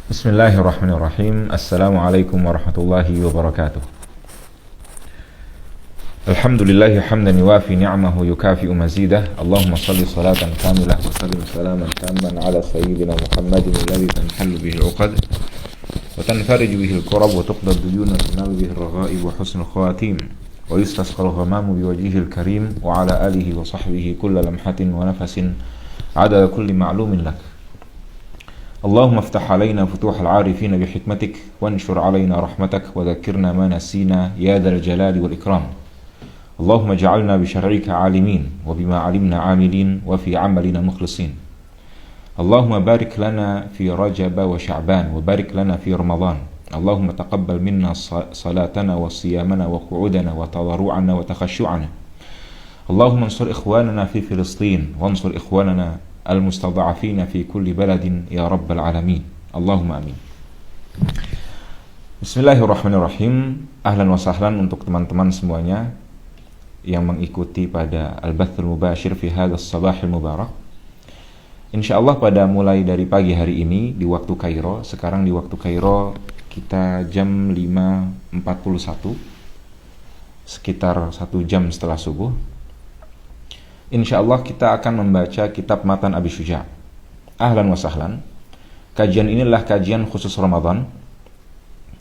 Bismillahirrahmanirrahim. Assalamualaikum warahmatullahi wabarakatuh. Alhamdulillahi hamdan yuwafi ni'amahu yukafi'u mazidah. Allahumma salli salatan kamilah wa sallim salaman tamman ala sayyidina Muhammadin alladhi tanhallu bihi al-uqad wa tanfariju bihi al-kurab wa tuqda ad-duyun wa tunalu bihi ar-raghaib wa husnul khawatim wa yustasqa al-ghamamu biwajhihi al-karim wa ala alihi wa sahbihi kulla lamhatin wa nafasin adada kulli ma'lumin lak. اللهم افتح علينا فتوح العارفين بحكمتك وانشر علينا رحمتك وذكرنا ما نسينا يا ذا الجلال والإكرام. اللهم اجعلنا بشرعك عالمين وبما علمنا عاملين وفي عملنا مخلصين. اللهم بارك لنا في رجب وشعبان وبارك لنا في رمضان. اللهم تقبل منا صلاتنا وصيامنا وقعودنا وتضرعنا وتخشعنا. اللهم انصر إخواننا في فلسطين وانصر إخواننا al-mustadha'afina fi kulli baladin ya rabbal alamin. Allahumma amin. Bismillahirrahmanirrahim. Ahlan wa sahlan untuk teman-teman semuanya yang mengikuti pada Al-Bathul Mubashir fi hadzal sabahil mubarak. Insyaallah pada mulai dari pagi hari ini di waktu Kairo, sekarang di waktu Kairo kita jam 5.41, sekitar 1 jam setelah subuh. InsyaAllah kita akan membaca kitab Matan Abi Syuja'. Ahlan wa sahlan. Kajian inilah kajian khusus Ramadan.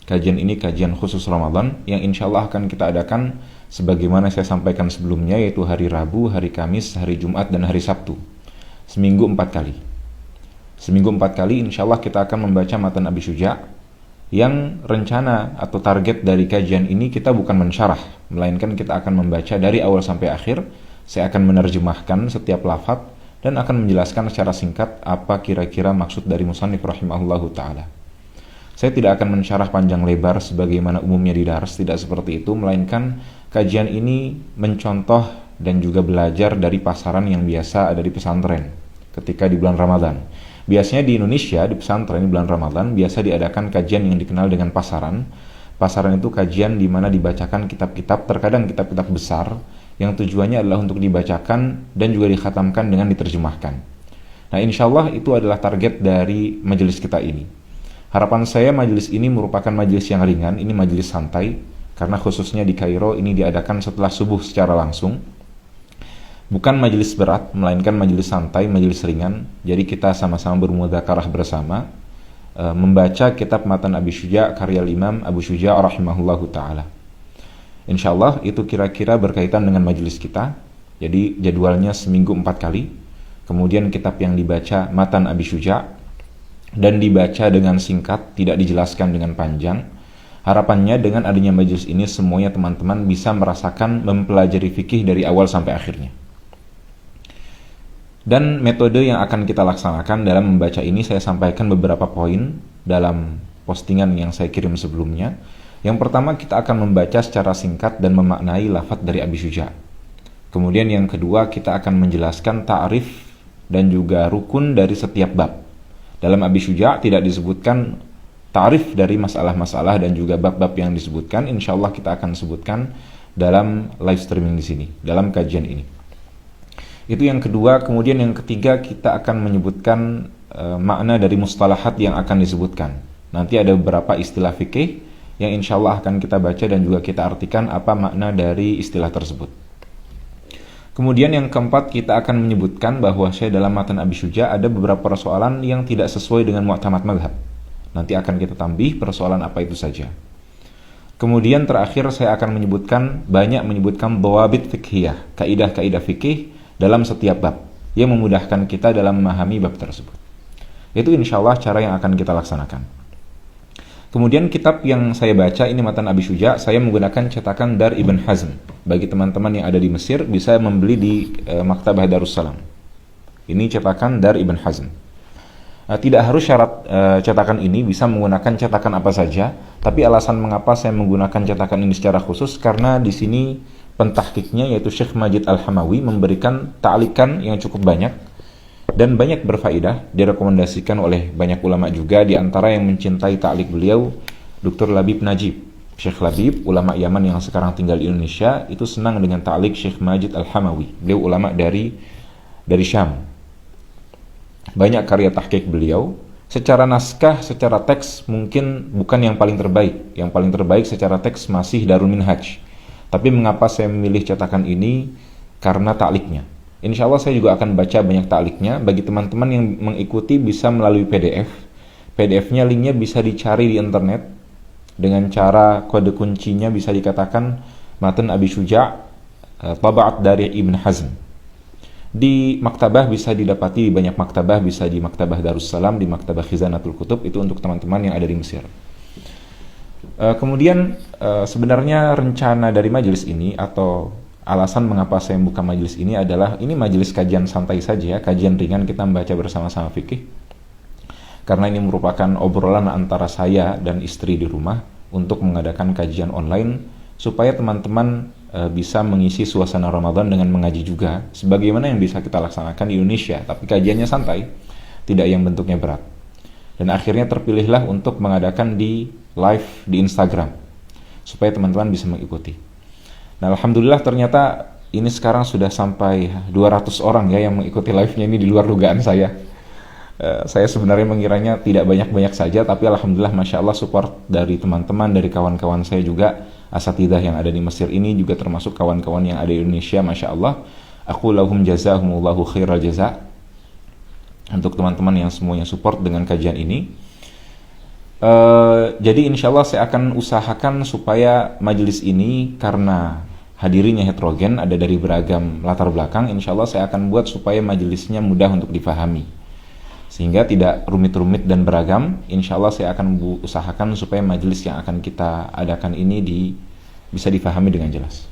Kajian ini kajian khusus Ramadan yang insyaallah akan kita adakan sebagaimana saya sampaikan sebelumnya, yaitu hari Rabu, hari Kamis, hari Jumat, dan hari Sabtu. Seminggu 4 kali. Seminggu 4 kali insyaallah kita akan membaca Matan Abi Syuja', yang rencana atau target dari kajian ini kita bukan mensyarah, melainkan kita akan membaca dari awal sampai akhir. Saya akan menerjemahkan setiap lafaz dan akan menjelaskan secara singkat apa kira-kira maksud dari musannif rahimahullahu ta'ala. Saya tidak akan mensyarah panjang lebar sebagaimana umumnya di dars, tidak seperti itu, melainkan kajian ini mencontoh dan juga belajar dari pasaran yang biasa ada di pesantren ketika di bulan Ramadan. Biasanya di Indonesia, di pesantren di bulan Ramadan, biasa diadakan kajian yang dikenal dengan pasaran. Pasaran itu kajian di mana dibacakan kitab-kitab, terkadang kitab-kitab besar, yang tujuannya adalah untuk dibacakan dan juga dikhatamkan dengan diterjemahkan. Nah, insyaallah itu adalah target dari majelis kita ini. Harapan saya majelis ini merupakan majelis yang ringan, ini majelis santai, karena khususnya di Kairo ini diadakan setelah subuh secara langsung. Bukan majelis berat, melainkan majelis santai, majelis ringan. Jadi kita sama-sama bermudzakarah bersama, membaca kitab Matan Abi Syuja' karya Imam Abu Syuja' rahimahullahu ta'ala. InsyaAllah itu kira-kira berkaitan dengan majelis kita. Jadi jadwalnya seminggu 4 kali. Kemudian kitab yang dibaca Matan Abi Syuja', dan dibaca dengan singkat, tidak dijelaskan dengan panjang. Harapannya dengan adanya majelis ini semuanya teman-teman bisa merasakan mempelajari fikih dari awal sampai akhirnya. Dan metode yang akan kita laksanakan dalam membaca ini saya sampaikan beberapa poin dalam postingan yang saya kirim sebelumnya. Yang pertama, kita akan membaca secara singkat dan memaknai lafaz dari Abi Syuja'. Kemudian yang kedua, kita akan menjelaskan ta'rif dan juga rukun dari setiap bab. Dalam Abi Syuja' tidak disebutkan ta'rif dari masalah-masalah dan juga bab-bab yang disebutkan. Insyaallah kita akan sebutkan dalam live streaming di sini, dalam kajian ini. Itu yang kedua. Kemudian yang ketiga, kita akan menyebutkan makna dari mustalahat yang akan disebutkan. Nanti ada beberapa istilah fikih yang insyaallah akan kita baca dan juga kita artikan apa makna dari istilah tersebut. Kemudian yang keempat, kita akan menyebutkan bahwa saya dalam Matan Abi Syuja' ada beberapa persoalan yang tidak sesuai dengan mu'tamad mazhab. Nanti akan kita tambih persoalan apa itu saja. Kemudian terakhir saya akan banyak menyebutkan dhawabit fiqhiyah, kaidah-kaidah fikih dalam setiap bab yang memudahkan kita dalam memahami bab tersebut. Itu insyaallah cara yang akan kita laksanakan. Kemudian kitab yang saya baca ini Matan Abi Syuja', saya menggunakan cetakan Dar Ibn Hazm. Bagi teman-teman yang ada di Mesir bisa membeli di Maktabah Darussalam. Ini cetakan Dar Ibn Hazm. Tidak harus syarat cetakan ini, bisa menggunakan cetakan apa saja. Tapi alasan mengapa saya menggunakan cetakan ini secara khusus, karena di sini pentahqiqnya yaitu Syekh Majid Al-Hamawi memberikan ta'liqan yang cukup banyak dan banyak berfaedah, direkomendasikan oleh banyak ulama juga, di antara yang mencintai ta'liq beliau Dr. Labib Najib. Syekh Labib, ulama Yaman yang sekarang tinggal di Indonesia, itu senang dengan ta'liq Syekh Majid Al-Hamawi. Beliau ulama dari Syam. Banyak karya tahqiq beliau, Secara naskah, secara teks mungkin bukan yang paling terbaik. Yang paling terbaik secara teks masih Darul Minhaj. Tapi mengapa saya memilih cetakan ini? Karena takliknya. Insya Allah saya juga akan baca banyak takliknya. Bagi teman-teman yang mengikuti bisa melalui PDF. PDF-nya linknya bisa dicari di internet. Dengan cara kode kuncinya bisa dikatakan Matan Abi Syuja' Taba'at dari Ibn Hazm. Di maktabah bisa didapati di banyak maktabah, bisa di maktabah Darussalam, di maktabah Khizanatul Kutub, itu untuk teman-teman yang ada di Mesir. Kemudian sebenarnya rencana dari majelis ini atau alasan mengapa saya membuka majelis ini adalah ini majelis kajian santai saja ya, kajian ringan kita membaca bersama-sama fikih. Karena ini merupakan obrolan antara saya dan istri di rumah untuk mengadakan kajian online supaya teman-teman bisa mengisi suasana Ramadan dengan mengaji juga sebagaimana yang bisa kita laksanakan di Indonesia, tapi kajiannya santai, tidak yang bentuknya berat. Dan akhirnya terpilihlah untuk mengadakan di live di Instagram supaya teman-teman bisa mengikuti. Nah, alhamdulillah ternyata ini sekarang sudah sampai 200 orang ya yang mengikuti live-nya, ini di luar dugaan saya. Saya sebenarnya mengiranya tidak banyak-banyak saja, tapi alhamdulillah Masya Allah support dari teman-teman, dari kawan-kawan saya juga, asatidah yang ada di Mesir ini juga termasuk kawan-kawan yang ada di Indonesia, Masya Allah. Aku lahum jazahumullahu khairal jaza. Untuk teman-teman yang semuanya support dengan kajian ini. Jadi insya Allah saya akan usahakan supaya majelis ini karena hadirinya heterogen, ada dari beragam latar belakang, insya Allah saya akan buat supaya majelisnya mudah untuk difahami. Sehingga tidak rumit-rumit dan beragam. Insya Allah saya akan usahakan supaya majelis yang akan kita adakan ini bisa difahami dengan jelas.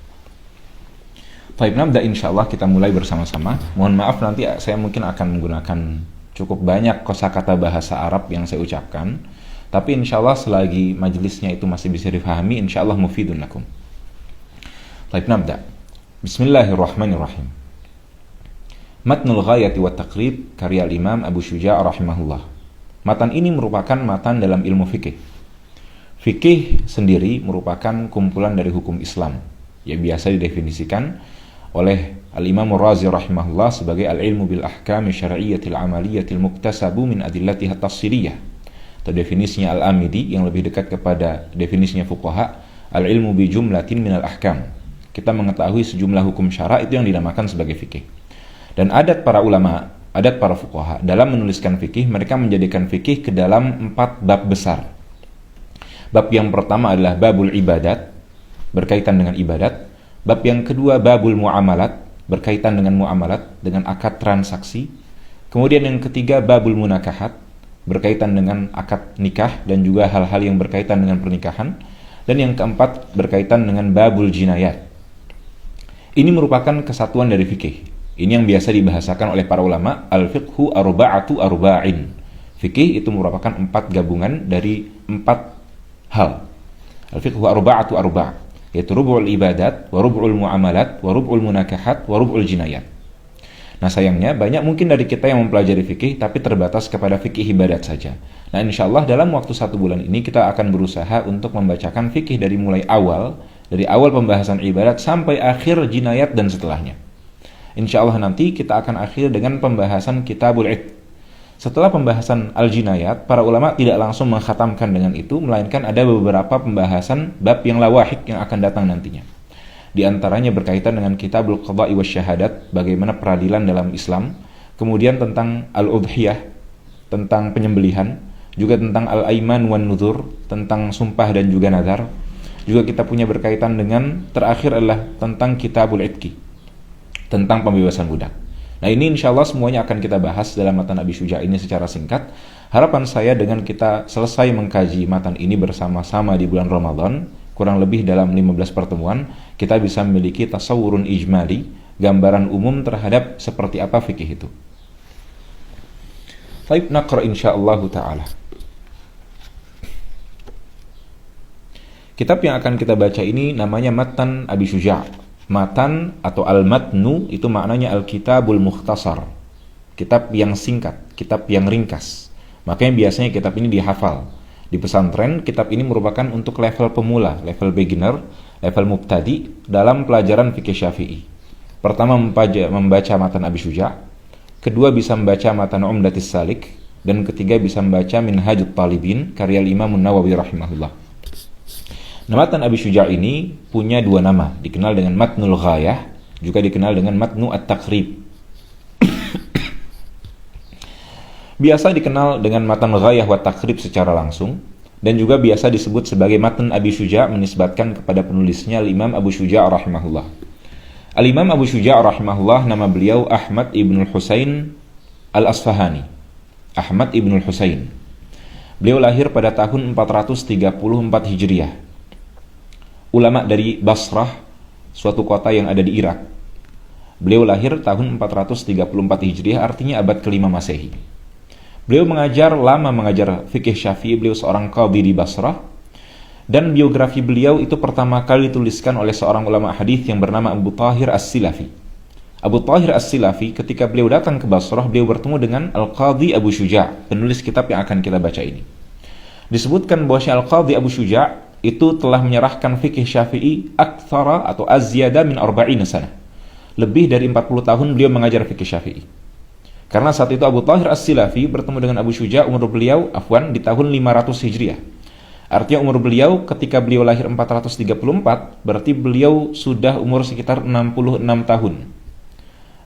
Baik, nabda insya Allah kita mulai bersama-sama. Mohon maaf nanti saya mungkin akan menggunakan cukup banyak kosakata bahasa Arab yang saya ucapkan. Tapi insya Allah selagi majelisnya itu masih bisa difahami, insya Allah mufidun lakum. Baik, nabda. Bismillahirrahmanirrahim. Matnul Ghayati wa Taqrib karya Imam Abu Syuja' rahimahullah. Matan ini merupakan matan dalam ilmu fikih. Fikih sendiri merupakan kumpulan dari hukum Islam yang biasa didefinisikan oleh Al-Imam Razi rahimahullah sebagai al-ilmu bil ahkam syar'iyyatil amaliyatil muktasabu min adillatiha tafsiriyah. Atau definisinya Al-Amidi yang lebih dekat kepada definisinya fuqaha, al-ilmu bi jumlatin minal ahkam. Kita mengetahui sejumlah hukum syara' itu yang dinamakan sebagai fikih. Dan adat para ulama, adat para fuqaha dalam menuliskan fikih, mereka menjadikan fikih ke dalam 4 bab besar. Bab yang pertama adalah babul ibadat, berkaitan dengan ibadat. Bab yang kedua babul muamalat, berkaitan dengan muamalat, dengan akad transaksi. Kemudian yang ketiga babul munakahat, berkaitan dengan akad nikah dan juga hal-hal yang berkaitan dengan pernikahan. Dan yang keempat berkaitan dengan babul jinayat. Ini merupakan kesatuan dari fikih. Ini yang biasa dibahasakan oleh para ulama, al-fiqhu arba'atu arba'in. Fikih itu merupakan 4 gabungan dari 4 hal. Al-fiqhu arba'atu arba', yaitu rub'ul ibadat, wa rub'ul muamalat, wa rub'ul munakahat, wa rub'ul jinayat. Nah sayangnya banyak mungkin dari kita yang mempelajari fikih tapi terbatas kepada fikih ibadat saja. Nah insyaallah dalam waktu 1 bulan ini kita akan berusaha untuk membacakan fikih dari mulai awal, dari awal pembahasan ibadat sampai akhir jinayat dan setelahnya. Insyaallah nanti kita akan akhir dengan pembahasan Kitabul Id. Setelah pembahasan al-jinayat, para ulama tidak langsung mengkhatamkan dengan itu, melainkan ada beberapa pembahasan bab yang lawahik yang akan datang nantinya. Di antaranya berkaitan dengan Kitabul Qadha'i wasyahadat, bagaimana peradilan dalam Islam, kemudian tentang al-udhiyah, tentang penyembelihan, juga tentang al-aiman wan nuzur, tentang sumpah dan juga nazar. Juga kita punya berkaitan dengan terakhir adalah tentang Kitabul Idki, tentang pembebasan budak. Nah ini insya Allah semuanya akan kita bahas dalam matan Abi Syuja' ini secara singkat. Harapan saya dengan kita selesai mengkaji matan ini bersama-sama di bulan Ramadan, kurang lebih dalam 15 pertemuan, kita bisa memiliki tasawurun ijmali, gambaran umum terhadap seperti apa fikih itu. Baik, naqra insyaallah ta'ala. Kitab yang akan kita baca ini namanya Matan Abi Syuja'. Matan atau al-matnu itu maknanya al-kitabul mukhtasar, kitab yang singkat, kitab yang ringkas. Makanya biasanya kitab ini dihafal. Di pesantren, kitab ini merupakan untuk level pemula, level beginner, level mubtadi dalam pelajaran fikih Syafi'i. Pertama membaca matan Abi Syuja', kedua bisa membaca matan Umdatis Salik, dan ketiga bisa membaca Minhajut Talibin karya Imam Nawawi rahimahullah. Matan Abi Syuja' ini punya dua nama, dikenal dengan Matnul Ghayah, juga dikenal dengan Matnu At-Taqrib. Biasa dikenal dengan Matan Ghayah wa Taqrib secara langsung, dan juga biasa disebut sebagai Matan Abi Syuja' menisbatkan kepada penulisnya Imam Abu Syuja' rahimahullah. Al-Imam Abu Syuja' rahimahullah nama beliau Ahmad ibn Husain Al-Asfahani. Ahmad ibn Husain. Beliau lahir pada tahun 434 Hijriah. Ulama dari Basrah, suatu kota yang ada di Irak. Beliau lahir tahun 434 Hijriah, artinya abad ke-5 Masehi. Beliau lama mengajar fikih Syafi'i, beliau seorang qadhi di Basrah. Dan biografi beliau itu pertama kali dituliskan oleh seorang ulama hadis yang bernama Abu Tahir As-Silafi. Abu Tahir As-Silafi ketika beliau datang ke Basrah, beliau bertemu dengan Al-Qadhi Abu Syuja', penulis kitab yang akan kita baca ini. Disebutkan bahwa Al-Qadhi Abu Syuja' itu telah menyerahkan fikih Syafi'i aktsara atau azyada min 40 sana. Lebih dari 40 tahun beliau mengajar fikih Syafi'i. Karena saat itu Abu Tahir As-Silafi bertemu dengan Abu Syuja', umur beliau di tahun 500 Hijriah. Artinya umur beliau ketika beliau lahir 434, berarti beliau sudah umur sekitar 66 tahun.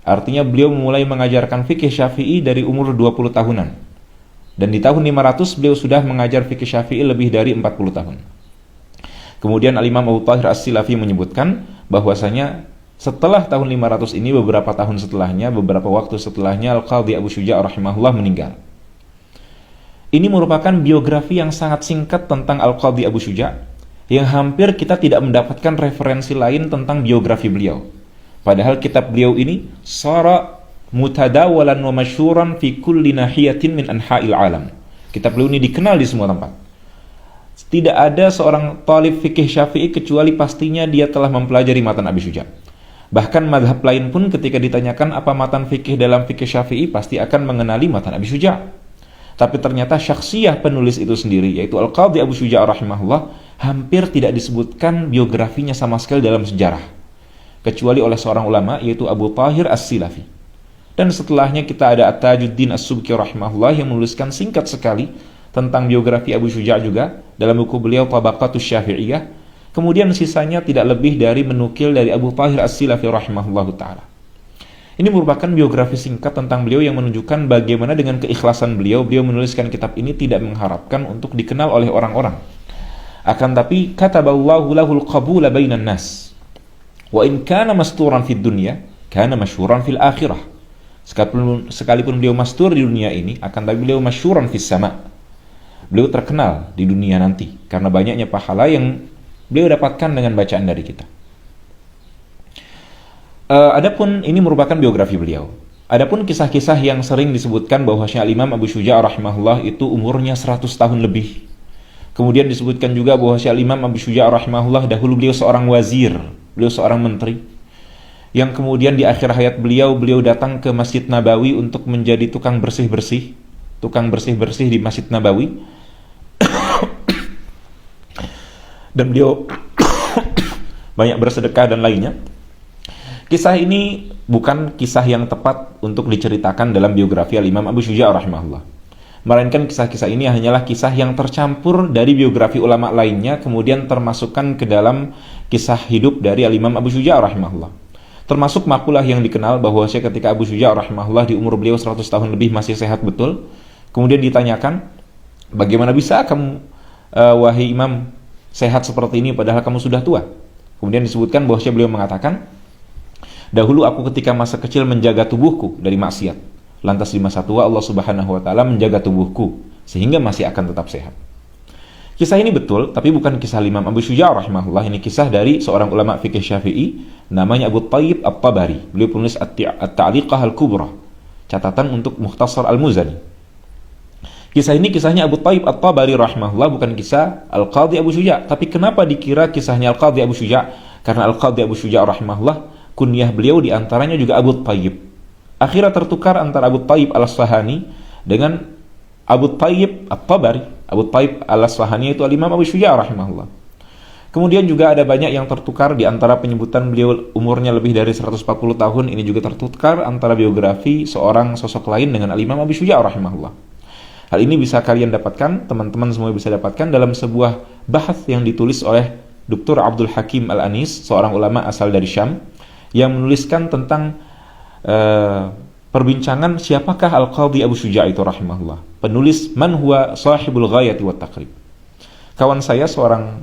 Artinya beliau mulai mengajarkan fikih Syafi'i dari umur 20 tahunan. Dan di tahun 500 beliau sudah mengajar fikih Syafi'i lebih dari 40 tahun. Kemudian Al-Imam Abu Tahir As-Silafi menyebutkan bahwasanya setelah tahun 500 ini, beberapa waktu setelahnya Al-Qadhi Abu Syuja' rahimahullah meninggal. Ini merupakan biografi yang sangat singkat tentang Al-Qadhi Abu Syuja', yang hampir kita tidak mendapatkan referensi lain tentang biografi beliau. Padahal kitab beliau ini sara mutadawalan wa masyhuran fi kulli nahiyatin min anha'il alam. Kitab beliau ini dikenal di semua tempat. Tidak ada seorang talib fikih Syafi'i kecuali pastinya dia telah mempelajari matan Abi Syuja'. Bahkan madhab lain pun ketika ditanyakan apa matan fikih dalam fikih Syafi'i, pasti akan mengenali matan Abi Syuja'. Tapi ternyata syakhsiyah penulis itu sendiri, yaitu Al-Qadhi Abu Syuja' rahimahullah, hampir tidak disebutkan biografinya sama sekali dalam sejarah, kecuali oleh seorang ulama, yaitu Abu Tahir As-Silafi. Dan setelahnya kita ada At-Tajuddin As-Subki rahimahullah yang menuliskan singkat sekali tentang biografi Abu Syuja' juga dalam buku beliau Tabaqatus Syafi'iyah. Kemudian sisanya tidak lebih dari menukil dari Abu Tahir As-Silafi rahimahullahu ta'ala. Ini merupakan biografi singkat tentang beliau yang menunjukkan bagaimana dengan keikhlasan beliau menuliskan kitab ini tidak mengharapkan untuk dikenal oleh orang-orang. Akan tapi kataballahu lahul qabula bainan nas. Wa in kana masturan fid dunya, kana masyhuran fil akhirah. Sekalipun beliau mastur di dunia ini, akan tapi beliau masyhuran fis sama. Beliau terkenal di dunia nanti karena banyaknya pahala yang beliau dapatkan dengan bacaan dari kita. Adapun ini merupakan biografi beliau. Adapun kisah-kisah yang sering disebutkan bahwa Imam Abu Syuja' rahimahullah itu umurnya 100 tahun lebih. Kemudian disebutkan juga bahwa Imam Abu Syuja' rahimahullah dahulu beliau seorang wazir, beliau seorang menteri, yang kemudian di akhir hayat beliau datang ke Masjid Nabawi untuk menjadi tukang bersih-bersih di Masjid Nabawi. Dan beliau banyak bersedekah dan lainnya. Kisah ini bukan kisah yang tepat untuk diceritakan dalam biografi Al-Imam Abu Syuja' rahimahullah. Melainkan kisah-kisah ini hanyalah kisah yang tercampur dari biografi ulama lainnya, kemudian termasukkan ke dalam kisah hidup dari Al-Imam Abu Syuja' rahimahullah. Termasuk makalah yang dikenal bahwa ketika Abu Syuja' rahimahullah di umur beliau 100 tahun lebih masih sehat betul. Kemudian ditanyakan, bagaimana bisa kamu, wahai imam, sehat seperti ini padahal kamu sudah tua? Kemudian disebutkan bahwa beliau mengatakan, dahulu aku ketika masa kecil menjaga tubuhku dari maksiat. Lantas di masa tua Allah Subhanahu wa taala menjaga tubuhku sehingga masih akan tetap sehat. Kisah ini betul, tapi bukan kisah Imam Abu Syuja' rahimahullah. Ini kisah dari seorang ulama fikih Syafi'i namanya Abu Thayyib At-Tabari. Beliau penulis At-Ta'liqah Al-Kubra, catatan untuk Mukhtasar Al-Muzani. Kisah ini kisahnya Abu Thayyib At-Tabari rahimahullah, bukan kisah Al-Qadhi Abu Syuja'. Tapi kenapa dikira kisahnya Al-Qadhi Abu Syuja'? Karena Al-Qadhi Abu Syuja' rahimahullah kunyah beliau diantaranya juga Abu Thayyib. Akhirnya tertukar antara Abu Thayyib Al-Asfahani dengan Abu Thayyib At-Tabari. Abu Thayyib Al-Asfahani itu Al-Imam Abu Syuja' rahimahullah. Kemudian juga ada banyak yang tertukar di antara penyebutan beliau umurnya lebih dari 140 tahun. Ini juga tertukar antara biografi seorang sosok lain dengan Al-Imam Abu Syuja' rahimahullah. Hal ini bisa kalian dapatkan, teman-teman semua bisa dapatkan dalam sebuah bahas yang ditulis oleh Dr. Abdul Hakim Al-Anis, seorang ulama asal dari Syam, yang menuliskan tentang perbincangan siapakah Al-Qadhi Abu Syuja' itu rahimahullah. Penulis Man huwa sahibul ghayati wat taqrib. Kawan saya seorang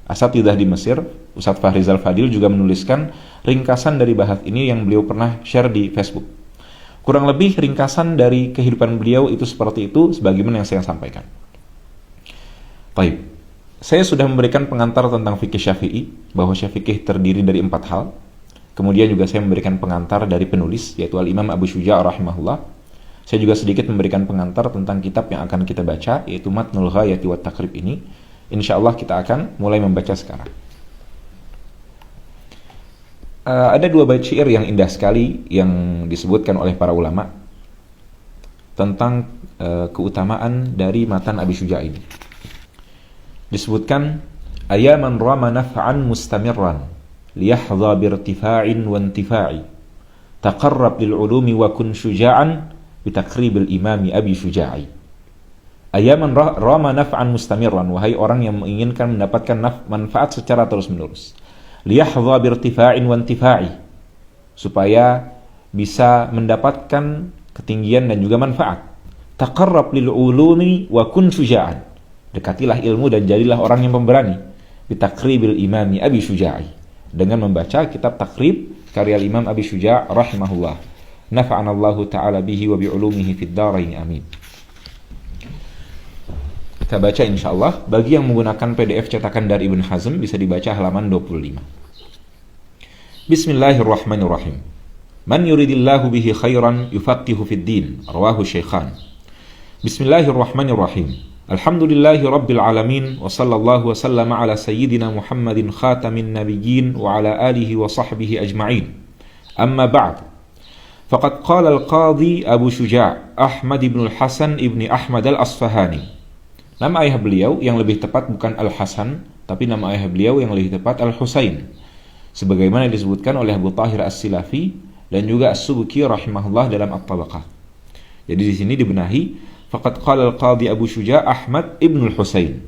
asatidzah di Mesir, Ustadz Fahrizal Fadil, juga menuliskan ringkasan dari bahas ini yang beliau pernah share di Facebook. Kurang lebih ringkasan dari kehidupan beliau itu seperti itu, sebagaimana yang saya sampaikan. Baik, saya sudah memberikan pengantar tentang fikih Syafi'i, bahwa Syafi'i terdiri dari 4 hal. Kemudian juga saya memberikan pengantar dari penulis, yaitu Al-Imam Abu Syuja' rahimahullah. Saya juga sedikit memberikan pengantar tentang kitab yang akan kita baca, yaitu Matnul Ghayati wat Taqrib ini. InsyaAllah kita akan mulai membaca sekarang. Ada 2 bait syair yang indah sekali yang disebutkan oleh para ulama tentang keutamaan dari matan Abi Syuja' ini. Disebutkan, ayaman rama naf'an mustamirran liyahdha birtifa'in wa intifa'i taqarrab lil ulumi wa kun syuja'an bitakribil imami Abi Syuja'i. Ayaman rama naf'an mustamirran, wahai orang yang menginginkan mendapatkan manfaat secara terus-menerus. Liyahdha birtifa'in wa intifa'i, supaya bisa mendapatkan ketinggian dan juga manfaat. Taqarrab lil ulumi wa kun syuja'an, dekatilah ilmu dan jadilah orang yang pemberani. Bitakribil imami Abi Syuja'i, dengan membaca kitab takrib karya Imam Abi Syuja' rahimahullah. Nafa'anallahu ta'ala bihi wa bi'ulumihi fid darain amin. Kita baca insyaallah. Bagi yang menggunakan PDF cetakan dari Ibn Hazm bisa dibaca halaman 25. Bismillahirrahmanirrahim. Man yuridillahu bihi khairan yufaqihu fid din. Rawahu Syaikhan. Bismillahirrahmanirrahim. Alhamdulillahi rabbil alamin wa sallallahu wa sallama ala sayyidina Muhammadin khatamin nabiyyin wa ala alihi wa sahbihi ajma'in. Amma ba'd. Faqad qala al-Qadhi Abu Syuja' Ahmad ibn al-Hasan ibn Ahmad al-Asfahani. Nama ayah beliau yang lebih tepat bukan Al-Hasan, tapi nama ayah beliau yang lebih tepat Al-Husain, sebagaimana disebutkan oleh Abu Tahir As-Silafi dan juga As-Subki rahimahullah dalam At-Tabaqah. Jadi di sini dibenahi, faqad qala al-Qadhi Abu Syuja' Ahmad ibn al-Husain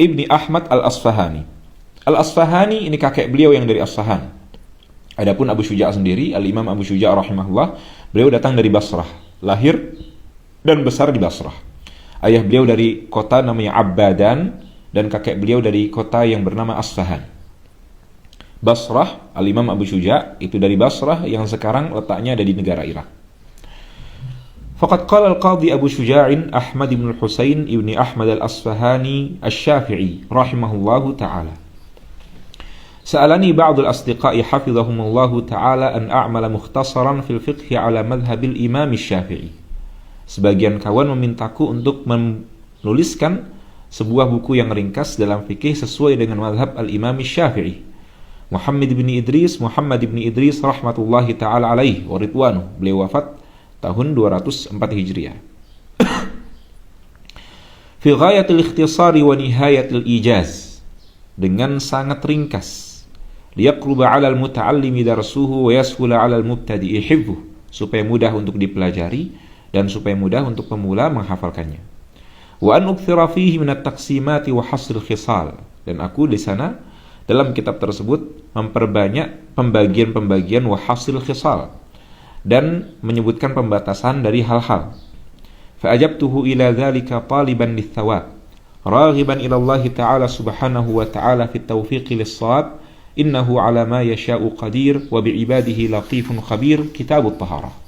ibni Ahmad al-Asfahani. Al-Asfahani ini kakek beliau yang dari Asfahan. Adapun Abu Syuja' sendiri, Al-Imam Abu Syuja' rahimahullah, beliau datang dari Basrah, lahir dan besar di Basrah. Ayah beliau dari kota namanya Abbadan dan kakek beliau dari kota yang bernama Asfahan. Basrah, Al-Imam Abu Syuja' itu dari Basrah yang sekarang letaknya ada di negara Irak. Faqad qala al-Qadhi Abu Syuja'in Ahmad ibn al-Husain ibni Ahmad al-Asfahani al-Syafi'i rahimahullahu ta'ala. Sa'alani ba'd al-asdiqa'i hafizahumullahu ta'ala an a'mala mukhtasaran fil fiqhi ala madhhabil imam al-Syafi'i. Sebagian kawan memintaku untuk menuliskan sebuah buku yang ringkas dalam fikih sesuai dengan mazhab al-Imam Syafi'i. Muhammad ibn Idris rahmatullahi ta'ala alaih wa ridwanu. Beliau wafat tahun 204 Hijriah. Fi ghayatil ikhtisari wa nihayatil ijaz, dengan sangat ringkas. Liyaqruba 'alal muta'allimi darsuhu wa yashula 'alal mubtadi'i hifdhuhu, supaya mudah untuk dipelajari dan supaya mudah untuk pemula menghafalkannya. Wa an ukthira fihi min at-taqsimati wa hasril khisal, dan aku di sana dalam kitab tersebut memperbanyak pembagian-pembagian wa hasil khisal dan menyebutkan pembatasan dari hal-hal. Fa ajabtuhu ila dzalika taliban lis-thawab raghiban ila Allah ta'ala subhanahu wa ta'ala fi at-tawfiq lis-shawab innahu ala ma yasha'u qadir wa bi ibadihi latifun khabir. Kitabut Taharah.